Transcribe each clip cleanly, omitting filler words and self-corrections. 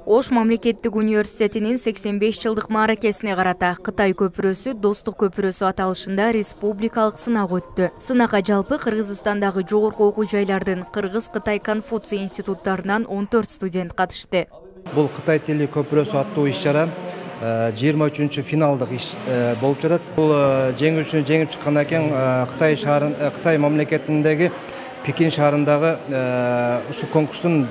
Ош мамлекеттик университетинин 85 жылдык мааракесине карата Кытай көпүрөсү Достук көпүрөсү аталышында республикалык сынак өттү. Сынакка жалпы Кыргызстандагы жогорку окуу жайлардын Кыргыз-Кытай Конфуций институттарынан 14 студент катышты. Бул Кытай тили көпүрөсү аттуу иш-чара 23 финалдык иш болуп жатат. Бул жеңүүчүнү жеңип чыккандан кийин Кытай мамлекетиндеги Пекин шаарындагы ушу конкурстун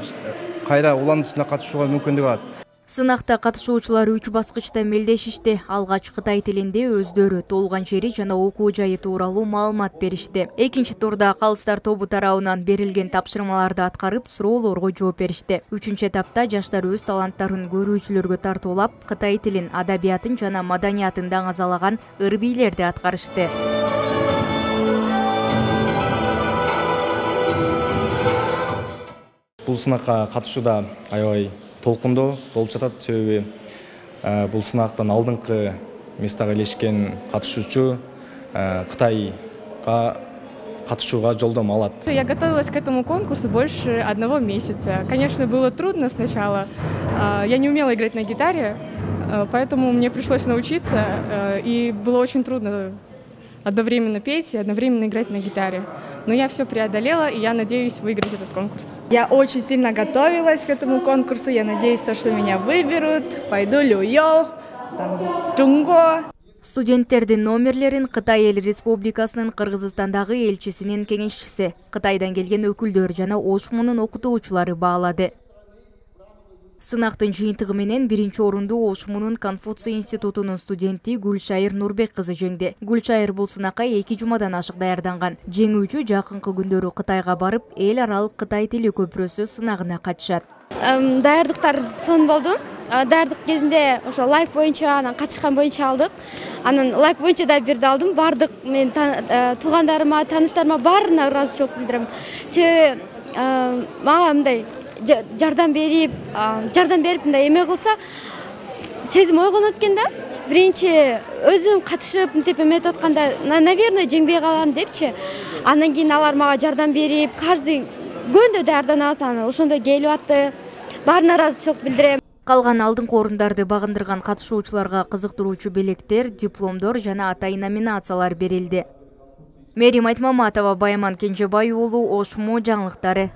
кайра уландысына катышууга мүмкүндүк алат. Сынакта катышуучулар 3 баскычта мелдешишти. Алгач Кытай тилинде өздөрү туулган жери жана окуу жайы тууралуу маалымат беришти. Экинчи турда калыстар тобу тарабынан берилген тапшырмаларды аткарып, суроолорго жооп беришти. Үчүнчү этапта жаштар өз таланттарын көрүүчүлөргө тартуулап, Кытай тилин, адабиятын жана маданиятын даңазалаган ыр-бийлерди аткарышты. Бул сынакка катышууда аябай толкундуу болуп жатат, себеби бул сынактан алдыңкы местага ээлешкен катышуучу Кытайга катышууга жолдомо алат. Я готовилась к этому конкурсу больше 1 месяца. Конечно, было трудно сначала. Я не умела играть на гитаре, поэтому мне пришлось научиться, и было очень трудно одновременно петь и одновременно играть на гитаре. Но я все преодолела, и я надеюсь выиграть этот конкурс. Я очень сильно готовилась к этому конкурсу. Я надеюсь, что меня выберут. Пойду Люйоу, Джунго. Студенттердин номерлерин Кытай эл республикасынын Кыргызстандагы элчисинин кеңешчиси, Кытайдан келген өкүлдөр жана Ош мунун окутуучулары баалады. Сынактын жыйынтыгы менен биринчи орунду Ош мунун Конфуций институтунун студенти Гүлшайыр Нурбек кызы жеңди. Гүлшайыр бул сынакка 2 жумадан ашык даярданган. Жеңүүчү жакынкы күндөрү Кытайга барып, эл аралык Кытай тили көпүрөсү сынагына катышат. Даярдыктар сонун болду. Даярдык кезинде ошо лайк боюнча, анан катышкан боюнча алдык. Анан лайк боюнча да бирди алдым. Бардык мен туугандарыма, тааныштарыма баарына ыраазычылык билдирем. Себеби мага мындай жардам берип мындай эме кылса сезим ойгонот экен да. Биринчи өзүм катышып мынтип эметип атканда, наверное, жеңбей калам депчи. Андан кийин алар мага жардам берип, каждый күндө даярданабыз, анан ошондой келип атты. Баарына ыраазычылык билдирем. Калган алдыңкы орундарды багындырган катышуучуларга кызыктыруучу белектер, дипломдор жана атайын номинациялар берилди. Мерим Айтмаматова, Байман Кенжебай уулу, Ош Мо жаңылыктары.